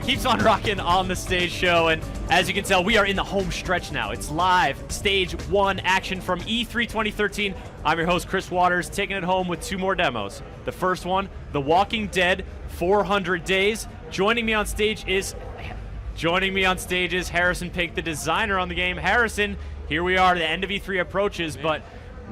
keeps on rocking on the stage show, and as you can tell, we are in the home stretch now. It's live, stage 1 action from E3 2013. I'm your host, Chris Waters, taking it home with 2 more demos. The first one, The Walking Dead 400 Days. Joining me on stage is Harrison Pink, the designer on the game. Harrison, here we are, the end of E3 approaches, but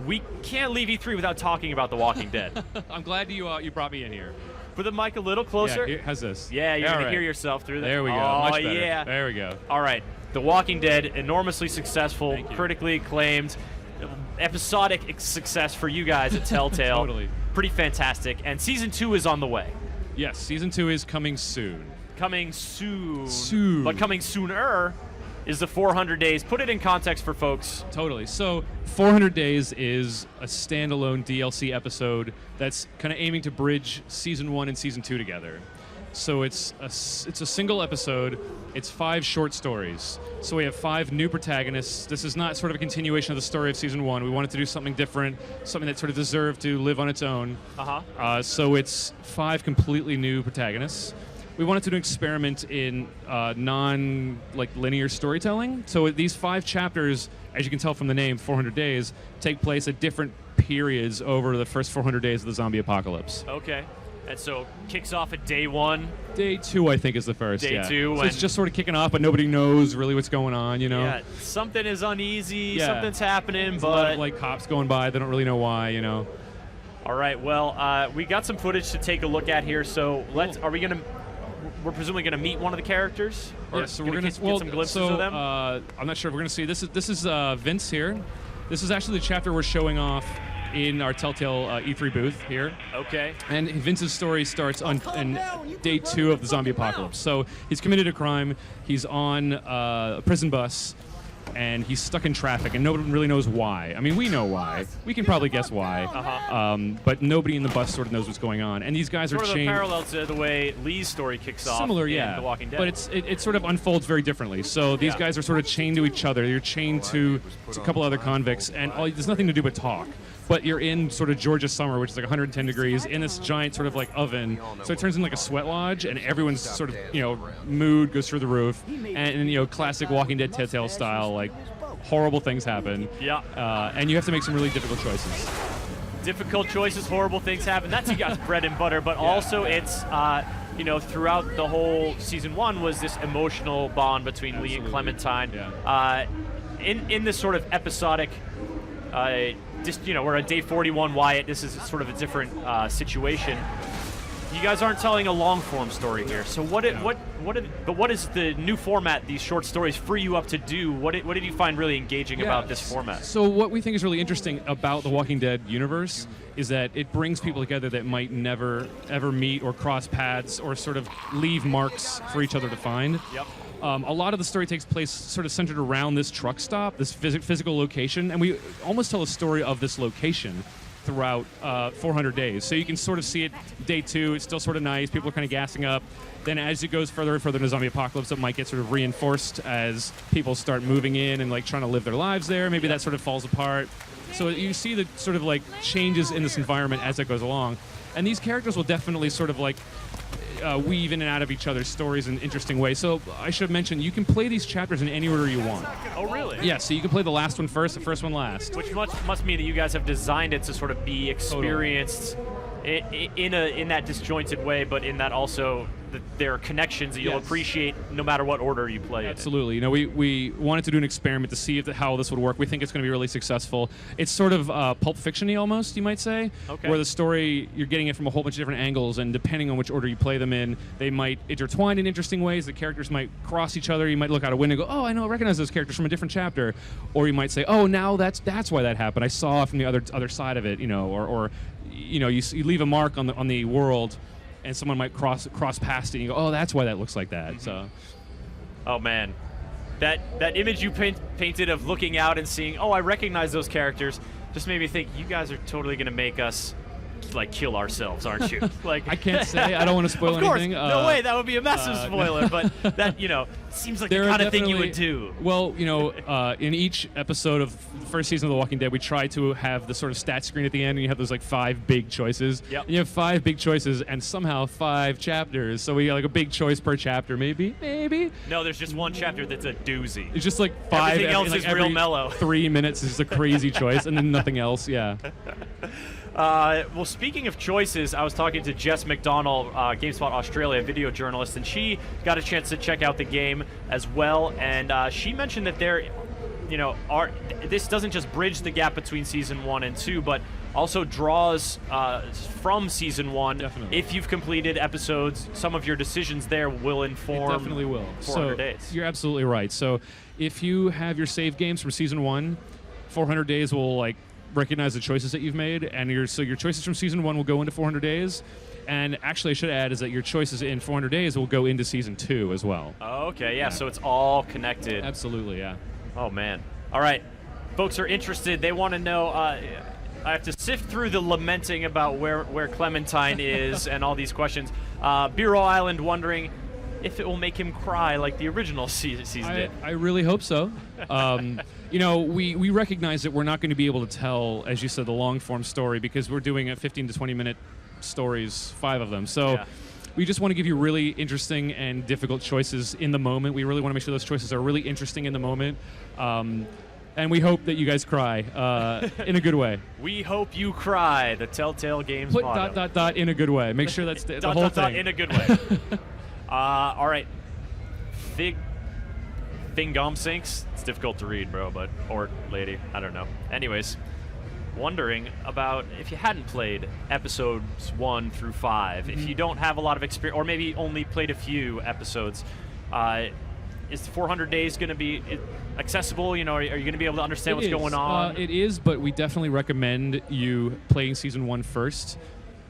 we can't leave E3 without talking about The Walking Dead. I'm glad you brought me in here. Put the mic a little closer. Yeah, how's this? Yeah, you're going to hear yourself through that. There we go. Oh, Much better. Yeah. There we go. All right. The Walking Dead, enormously successful, critically acclaimed, episodic success for you guys at Telltale. Totally. Pretty fantastic. And Season 2 is on the way. Yes, Season 2 is coming soon. Coming soon. Soon. But coming sooner is the 400 Days. Put it in context for folks. Totally. So 400 Days is a standalone DLC episode that's kind of aiming to bridge Season 1 and Season 2 together. So it's a single episode. It's 5 short stories. So we have 5 new protagonists. This is not sort of a continuation of the story of Season 1. We wanted to do something different, something that sort of deserved to live on its own. So it's 5 completely new protagonists. We wanted to do an experiment in non-linear storytelling. So these 5 chapters, as you can tell from the name, 400 Days, take place at different periods over the first 400 days of the zombie apocalypse. Okay. And so kicks off at day 1. Day 2, I think, is the first. Day 2. So it's just sort of kicking off, but nobody knows really what's going on, you know? Yeah, something is uneasy, something's happening, There's but... a lot of, like, cops going by, they don't really know why, you know? All right, well, we got some footage to take a look at here, so we're presumably going to meet one of the characters? Yeah, so we're going to get some glimpses of them? I'm not sure if we're going to see. This is Vince here. This is actually the chapter we're showing off in our Telltale E3 booth here. Okay. And Vince's story starts on day 2 of the zombie apocalypse. So he's committed a crime. He's on a prison bus, and he's stuck in traffic, and nobody really knows why. I mean, we know why. We can probably guess why. But nobody in the bus sort of knows what's going on. And these guys are chained. Parallel to the way Lee's story kicks off. Similar, in The Walking Dead. But it sort of unfolds very differently. So these guys are sort of chained to each other. You're chained to a couple other convicts, and there's nothing to do but talk. But you're in sort of Georgia summer, which is like 110 degrees, in this giant sort of like oven. So it turns into like a sweat lodge, and everyone's sort of, mood goes through the roof. And classic Walking Dead Telltale style, like, horrible things happen. Yeah. And you have to make some really difficult choices. Difficult choices, horrible things happen. That's you guys' bread and butter, but also it's, throughout the whole Season 1 was this emotional bond between Lee and Clementine. Yeah. In this sort of episodic, we're at day 41 Wyatt. This is sort of a different situation. You guys aren't telling a long-form story here. So what is the new format these short stories free you up to do? What did you find really engaging about this format? So what we think is really interesting about the Walking Dead universe is that it brings people together that might never ever meet or cross paths or sort of leave marks for each other to find. Yep. A lot of the story takes place sort of centered around this truck stop, this physical location, and we almost tell a story of this location throughout 400 days. So you can sort of see it day 2, it's still sort of nice, people are kind of gassing up. Then as it goes further and further into zombie apocalypse, it might get sort of reinforced as people start moving in and like trying to live their lives there. Maybe that sort of falls apart. So you see the sort of like changes in this environment as it goes along. And these characters will definitely sort of like weave in and out of each other's stories in interesting ways. So I should have mentioned, you can play these chapters in any order you want. Oh, really? Yeah, so you can play the last one first, the first one last. Which must mean that you guys have designed it to sort of be experienced in that disjointed way, but in that also there are connections that you'll appreciate no matter what order you play it in. Absolutely. We wanted to do an experiment to see how this would work. We think it's going to be really successful. It's sort of Pulp Fiction-y almost, you might say, where the story, you're getting it from a whole bunch of different angles, and depending on which order you play them in, they might intertwine in interesting ways. The characters might cross each other. You might look out a window and go, oh, I recognize those characters from a different chapter. Or you might say, oh, now that's why that happened. I saw it from the other side of it, or you leave a mark on the world, and someone might cross past it, and you go, oh, that's why that looks like that. So, oh man, that image you painted of looking out and seeing, oh, I recognize those characters, just made me think you guys are totally going to make us like kill ourselves, aren't you? Like I can't say. I don't want to spoil of course, anything. no way. That would be a massive spoiler. But that seems like the kind of thing you would do. Well, in each episode of the first season of The Walking Dead, we try to have the sort of stat screen at the end, and you have those like 5 big choices. Yep. And you have 5 big choices, and somehow 5 chapters. So we got like a big choice per chapter, maybe. No, there's just one chapter that's a doozy. It's just like 5. Everything else is real every mellow. 3 minutes is just a crazy choice, and then nothing else. Yeah. Well, speaking of choices, I was talking to Jess McDonald, GameSpot Australia, video journalist, and she got a chance to check out the game as well. And she mentioned that this doesn't just bridge the gap between season 1 and 2, but also draws from season 1. Definitely. If you've completed episodes, some of your decisions there will inform. It definitely will. 400 days. You're absolutely right. So if you have your save games from season 1, 400 days will recognize the choices that you've made, and your choices from season 1 will go into 400 days. And actually, I should add is that your choices in 400 days will go into season 2 as well. Oh, okay, yeah. So it's all connected. Absolutely, yeah. Oh man! All right, folks are interested. They want to know. I have to sift through the lamenting about where Clementine is and all these questions. Bureau Island wondering if it will make him cry like the original season did. I really hope so. We recognize that we're not going to be able to tell, as you said, the long-form story because we're doing a 15 to 20-minute stories, 5 of them. So we just want to give you really interesting and difficult choices in the moment. We really want to make sure those choices are really interesting in the moment. And we hope that you guys cry in a good way. We hope you cry, the Telltale Games Put motto. ... in a good way. Make sure that's the whole thing. Dot in a good way. All right. Thingom Sinks. It's difficult to read, bro, or lady. I don't know. Anyways, wondering about if you hadn't played episodes 1 through 5, if you don't have a lot of experience, or maybe only played a few episodes, is 400 days going to be accessible? Are you going to be able to understand what's going on? It is, but we definitely recommend you playing season 1 first.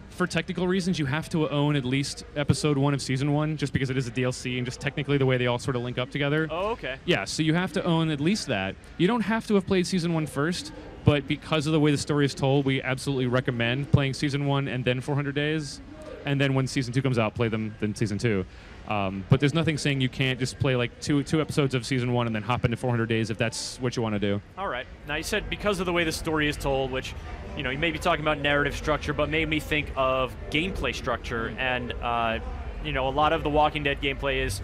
For technical reasons, you have to own at least episode 1 of season 1, just because it is a DLC and just technically the way they all sort of link up together. Oh, okay. Yeah, so you have to own at least that. You don't have to have played season 1 first, but because of the way the story is told, we absolutely recommend playing season 1 and then 400 days. And then when season 2 comes out, play them then season 2. But there's nothing saying you can't just play like two episodes of season 1 and then hop into 400 days if that's what you want to do. All right. Now you said because of the way the story is told, which you may be talking about narrative structure, but made me think of gameplay structure. And a lot of the Walking Dead gameplay is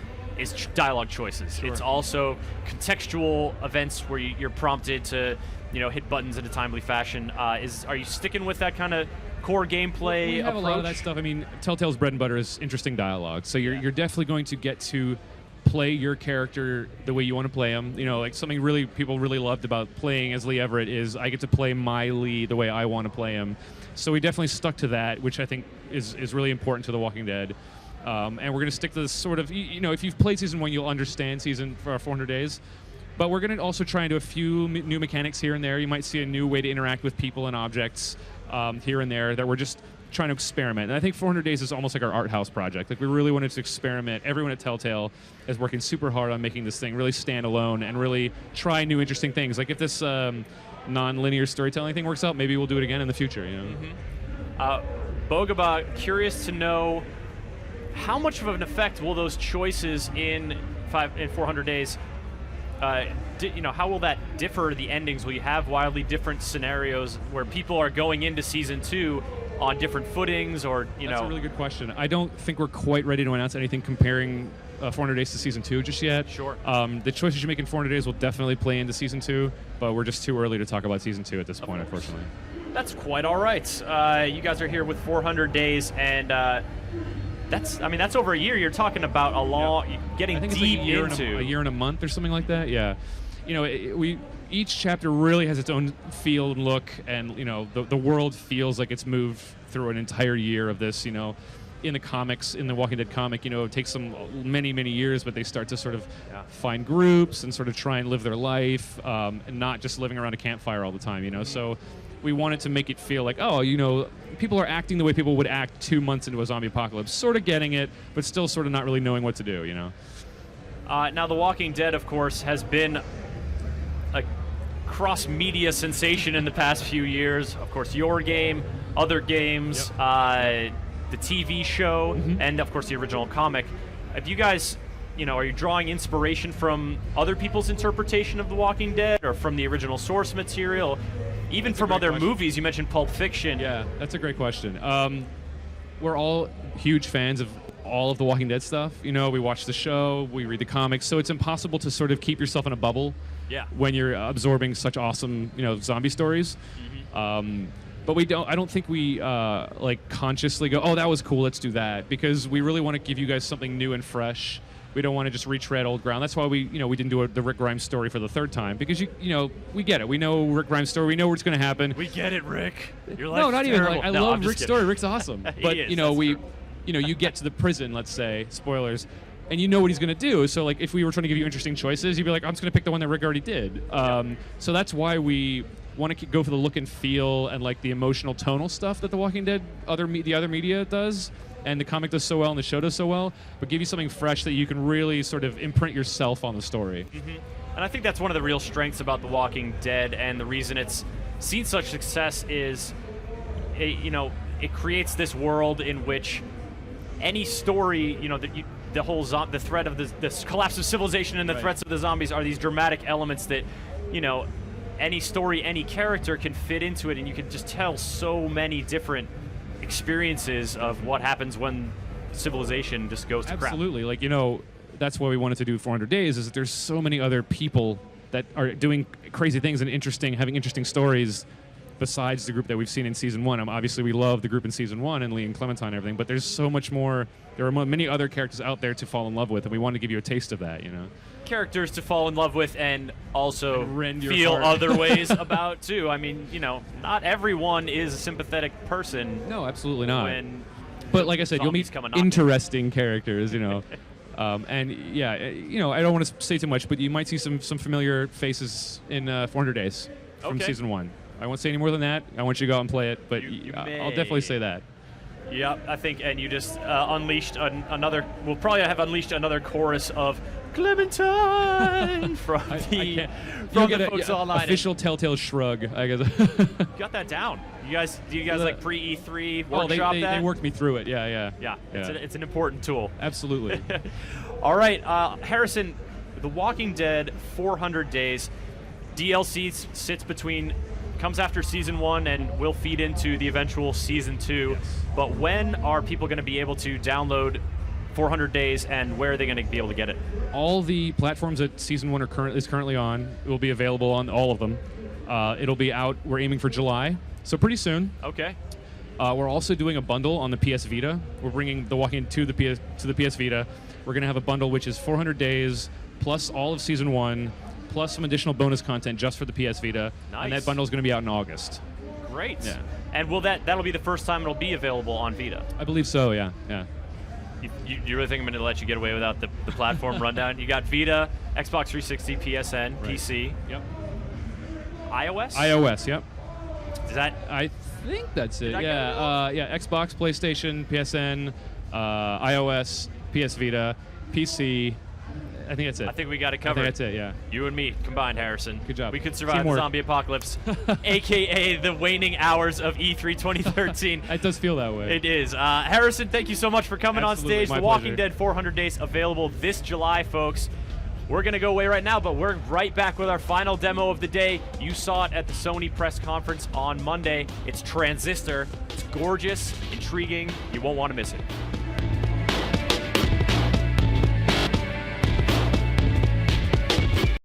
dialogue choices. Sure. It's also contextual events where you're prompted to hit buttons in a timely fashion. Are you sticking with that kind of core gameplay we have approach? A lot of that stuff. I mean, Telltale's bread and butter is interesting dialogue. So you're definitely going to get to play your character the way you want to play him. Like something people really loved about playing as Lee Everett is I get to play my Lee the way I want to play him. So we definitely stuck to that, which I think is really important to The Walking Dead. And we're going to stick to this sort of, if you've played season 1, you'll understand season for our 400 days. But we're going to also try and do a few new mechanics here and there. You might see a new way to interact with people and objects here and there that we're just trying to experiment. And I think 400 Days is almost like our art house project. Like we really wanted to experiment. Everyone at Telltale is working super hard on making this thing really stand alone and really try new interesting things. Like if this non-linear storytelling thing works out, maybe we'll do it again in the future. Bogaba, curious to know how much of an effect will those choices in 400 Days how will that differ the endings? Will you have wildly different scenarios where people are going into season 2 on different footings, or That's a really good question. I don't think we're quite ready to announce anything comparing 400 Days to season 2 just yet. Sure. The choices you make in 400 Days will definitely play into season 2, but we're just too early to talk about season 2 at this point, unfortunately. That's quite all right. You guys are here with 400 Days, and that's over a year. You're talking about a long, getting I think deep it's like into a year and a month or something like that. Yeah, each chapter really has its own feel and look, and the world feels like it's moved through an entire year of this. In the comics, in the Walking Dead comic, it takes them many years, but they start to sort of find groups and sort of try and live their life, and not just living around a campfire all the time. So we wanted to make it feel like, people are acting the way people would act 2 months into a zombie apocalypse, sort of getting it, but still sort of not really knowing what to do. Now, The Walking Dead, of course, has been a cross-media sensation in the past few years. Of course, your game, other games, the TV show, and of course the original comic. Have you guys, are you drawing inspiration from other people's interpretation of The Walking Dead, or from the original source material, even from other movies? You mentioned Pulp Fiction. Yeah, that's a great question. We're all huge fans of all of The Walking Dead stuff. We watch the show, we read the comics, so it's impossible to sort of keep yourself in a bubble when you're absorbing such awesome, zombie stories. But I don't think we consciously go, oh, that was cool, let's do that, because we really want to give you guys something new and fresh. We don't want to just retread old ground. That's why we didn't do the Rick Grimes story for the third time, because we get it. We know Rick Grimes' story. We know what's going to happen. We get it, Rick. Your life's no, not terrible. even. I love Rick's story. Rick's awesome. But is, you get to the prison, let's say, spoilers, and you know what he's going to do. So like, if we were trying to give you interesting choices, you'd be like, I'm just going to pick the one that Rick already did. So that's why we want to go for the look and feel and like the emotional tonal stuff that The Walking Dead, the other media does. And the comic does so well and the show does so well, but give you something fresh that you can really sort of imprint yourself on the story. And I think that's one of the real strengths about The Walking Dead, and the reason it's seen such success is, it creates this world in which any story, the threat of the collapse of civilization and the threats of the zombies are these dramatic elements that, any story, any character can fit into it, and you can just tell so many different experiences of what happens when civilization just goes to crap. Absolutely. That's why we wanted to do 400 Days, is that there's so many other people that are doing crazy things and having interesting stories besides the group that we've seen in season 1. Obviously, we love the group in season 1 and Lee and Clementine and everything, but there's so much more. There are many other characters out there to fall in love with, and we wanted to give you a taste of that, Characters to fall in love with and also rend your feel heart. other ways about, too. I mean, not everyone is a sympathetic person. No, absolutely not. When but like I said, you'll meet interesting characters, and yeah, I don't want to say too much, but you might see some familiar faces in 400 Days from season 1. I won't say any more than that. I want you to go out and play it, but I'll definitely say that. Yeah, I think, and you just unleashed another. We'll probably have unleashed another chorus of Clementine from the folks online. Official Telltale shrug, I guess. Got that down. Do you guys like pre E3 workshop they that? They worked me through it. Yeah. It's an important tool. Absolutely. All right, Harrison, The Walking Dead 400 Days DLC comes after season 1 and will feed into the eventual season 2. Yes. But when are people going to be able to download 400 Days, and where are they going to be able to get it? All the platforms that season 1 is currently on will be available on all of them. It'll be out. We're aiming for July, so pretty soon. Okay. We're also doing a bundle on the PS Vita. We're bringing The Walking Dead to the PS Vita. We're going to have a bundle which is 400 Days plus all of season 1. Plus some additional bonus content just for the PS Vita. Nice. And that bundle is going to be out in August. Great. Yeah. And that'll be the first time it'll be available on Vita? I believe so, yeah. You really think I'm going to let you get away without the platform rundown? You got Vita, Xbox 360, PSN, right. PC. Yep. iOS? iOS, yep. Is that? I think that's it, yeah. Xbox, PlayStation, PSN, iOS, PS Vita, PC. I think that's it. I think we got it covered. I think that's it, yeah. You and me combined, Harrison. Good job. We could survive the zombie apocalypse, a.k.a. the waning hours of E3 2013. It does feel that way. It is. Harrison, thank you so much for coming Absolutely, on stage. my The Walking pleasure. Dead 400 Days available this July, folks. We're going to go away right now, but we're right back with our final demo of the day. You saw it at the Sony press conference on Monday. It's Transistor. It's gorgeous, intriguing. You won't want to miss it.